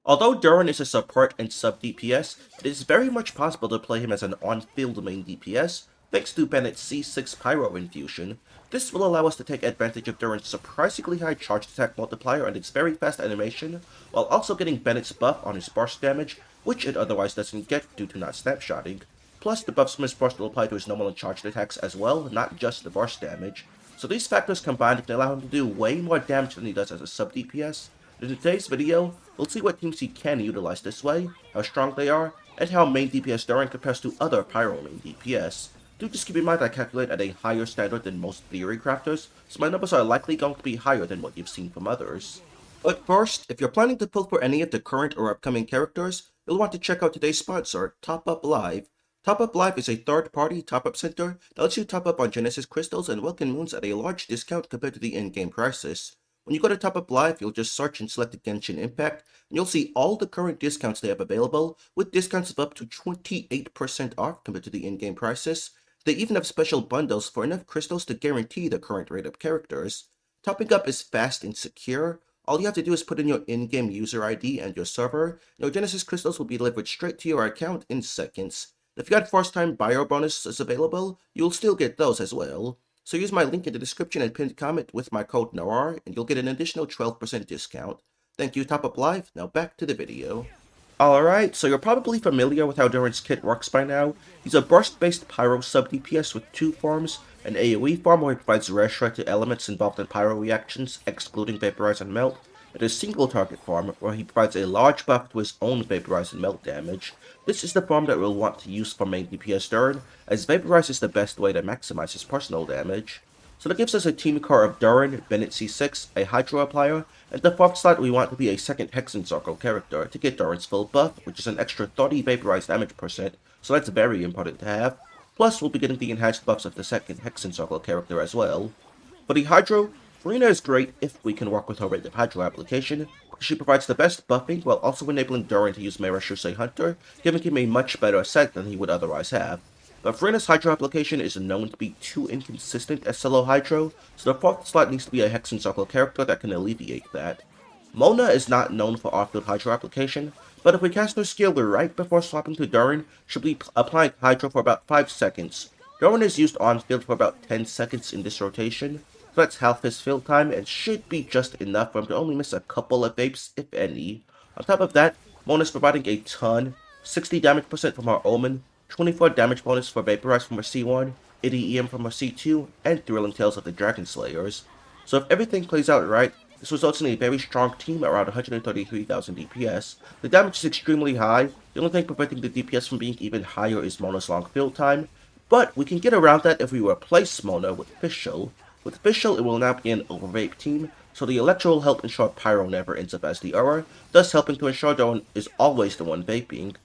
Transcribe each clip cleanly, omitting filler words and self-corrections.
Although Durin is a support and sub DPS, it is very much possible to play him as an on-field main DPS, thanks to Bennett's C6 Pyro infusion. This will allow us to take advantage of Durin's surprisingly high charge attack multiplier and its very fast animation, while also getting Bennett's buff on his burst damage, which it otherwise doesn't get due to not snapshotting. Plus, the buffs from his burst will apply to his normal and charged attacks as well, not just the burst damage. So these factors combined can allow him to do way more damage than he does as a sub DPS. In today's video, we'll see what teams he can utilize this way, how strong they are, and how main DPS Durin compares to other Pyro main DPS. Do just keep in mind I calculate at a higher standard than most theory crafters, so my numbers are likely going to be higher than what you've seen from others. But first, if you're planning to pull for any of the current or upcoming characters, you'll want to check out today's sponsor, Top Up Live. Top Up Live is a third-party top-up center that lets you top up on Genesis crystals and Welkin moons at a large discount compared to the in-game prices. When you go to Top Up Live, you'll just search and select the Genshin Impact, and you'll see all the current discounts they have available, with discounts of up to 28% off compared to the in-game prices. They even have special bundles for enough crystals to guarantee the current rate of characters. Topping up is fast and secure. All you have to do is put in your in-game user ID and your server, and your Genesis crystals will be delivered straight to your account in seconds. If you got first-time buyer bonuses available, you'll still get those as well. So use my link in the description and pinned comment with my code Noir, and you'll get an additional 12% discount. Thank you, Top Up Live. Now back to the video. Alright, so you're probably familiar with how Durin's kit works by now. He's a burst-based Pyro sub-DPS with two forms, an AoE form where he provides rare shred to elements involved in Pyro reactions, excluding Vaporize and Melt, and a single target form where he provides a large buff to his own Vaporize and Melt damage. This is the form that we'll want to use for main DPS Durin, as Vaporize is the best way to maximize his personal damage. So that gives us a team core of Durin, Bennett C6, a Hydro Applier, and the fourth slot we want to be a second Hexen Circle character to get Durin's full buff, which is an extra 30 Vaporize damage %, so that's very important to have. Plus, we'll be getting the enhanced buffs of the second Hexen Circle character as well. For the Hydro, Farina is great if we can work with her rate of Hydro application, because she provides the best buffing while also enabling Durin to use Merashuse Hunter, giving him a much better set than he would otherwise have. But Farina's Hydro application is known to be too inconsistent as solo Hydro, so the fourth slot needs to be a Hexen Circle character that can alleviate that. Mona is not known for off-field Hydro application, but if we cast her skill right before swapping to Durin, she'll be applying Hydro for about 5 seconds. Durin is used on-field for about 10 seconds in this rotation, so that's half his field time and should be just enough for him to only miss a couple of vapes, if any. On top of that, Mona's providing a ton, 60 damage % from her Omen, 24 damage bonus for Vaporize from her C1, 80 EM from her C2, and Thrilling Tales of the Dragon Slayers. So if everything plays out right, this results in a very strong team around 133,000 DPS. The damage is extremely high, the only thing preventing the DPS from being even higher is Mona's long field time, but we can get around that if we replace Mona with Fischl. With Fischl, it will now be an overvape team, so the Electro will help ensure Pyro never ends up as the error, thus helping to ensure Durin is always the one vaping.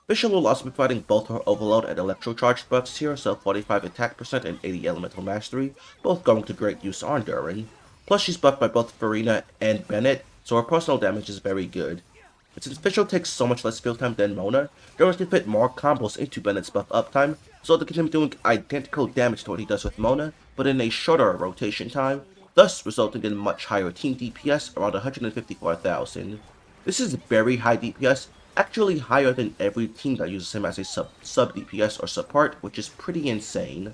Fischl will also be providing both her Overload and Electro Charge buffs here, so 45 attack % and 80 Elemental Mastery, both going to great use on Durin. Plus she's buffed by both Farina and Bennett, so her personal damage is very good. And since Fischl takes so much less field time than Mona, Durin can fit more combos into Bennett's buff uptime, so to get him doing identical damage to what he does with Mona, but in a shorter rotation time, thus resulting in much higher team DPS around 154,000. This is very high DPS, actually higher than every team that uses him as a sub DPS or support, which is pretty insane.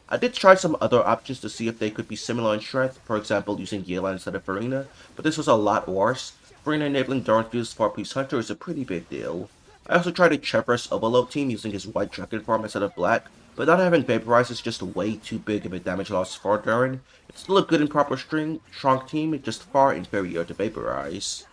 I did try some other options to see if they could be similar in strength, for example using Yelan instead of Farina, but this was a lot worse. Farina enabling Durin to use 4-piece Hunter is a pretty big deal. I also tried a Cheverus Overload team using his White Dragon form instead of Black, but not having Vaporize is just way too big of a damage loss for Durin. It's still a good and proper strong team, just far inferior to Vaporize.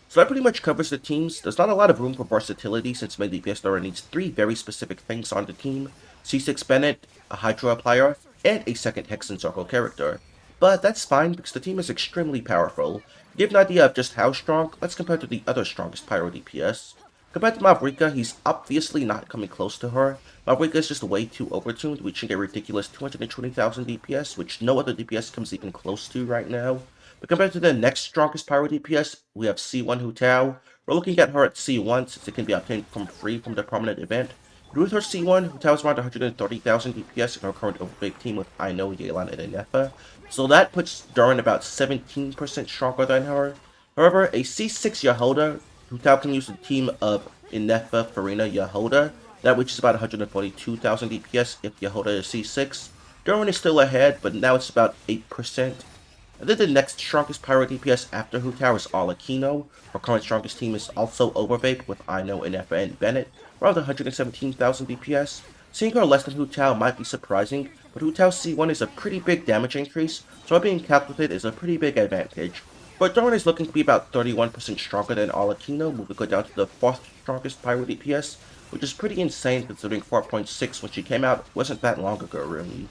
So that pretty much covers the teams. There's not a lot of room for versatility since main DPS Durin needs 3 very specific things on the team: C6 Bennett, a Hydro Applier, and a second Hexen Circle character. But that's fine because the team is extremely powerful. To give an idea of just how strong, let's compare to the other strongest Pyro DPS. Compared to Mavrika, he's obviously not coming close to her. Mavrika is just way too overtuned, reaching a ridiculous 220,000 DPS, which no other DPS comes even close to right now. But compared to the next strongest Pyro DPS, we have C1 Hu Tao. We're looking at her at C1 since it can be obtained from free from the permanent event. But with her C1, Hu Tao is around 130,000 DPS in her current overvape team with Aino, Yelan, and Inefa. So that puts Durin about 17% stronger than her. However, a C6 Yahoda Hu Tao can use the team of Inefa, Farina, Yehoda, that which is about 142,000 DPS if Yehoda is C6. Durin is still ahead, but now it's about 8%. And then the next strongest Pyro DPS after Hu Tao is Alakino. Our current strongest team is also Overvape with Ino, Inefa, and Bennett, around 117,000 DPS. Seeing her less than Hu Tao might be surprising, but Hu Tao's C1 is a pretty big damage increase, so being calculated is a pretty big advantage. But Durin is looking to be about 31% stronger than Alakino, moving her down to the 4th strongest Pyro DPS, which is pretty insane considering 4.6 when she came out wasn't that long ago really.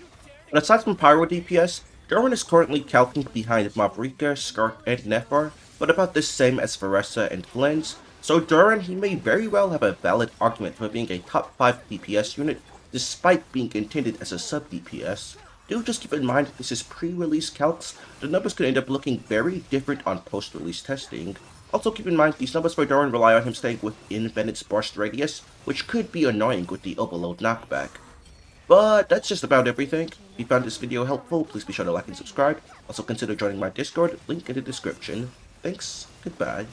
And aside from Pyro DPS, Durin is currently calcing behind Mavrika, Skirk, and Nephar, but about the same as Varessa and Glens, so Durin he may very well have a valid argument for being a top 5 DPS unit, despite being intended as a sub DPS. Do just keep in mind that this is pre-release calcs, the numbers could end up looking very different on post-release testing. Also keep in mind these numbers for Durin rely on him staying within Bennett's burst radius, which could be annoying with the overload knockback. But that's just about everything. If you found this video helpful, please be sure to like and subscribe. Also consider joining my Discord, link in the description. Thanks, goodbye.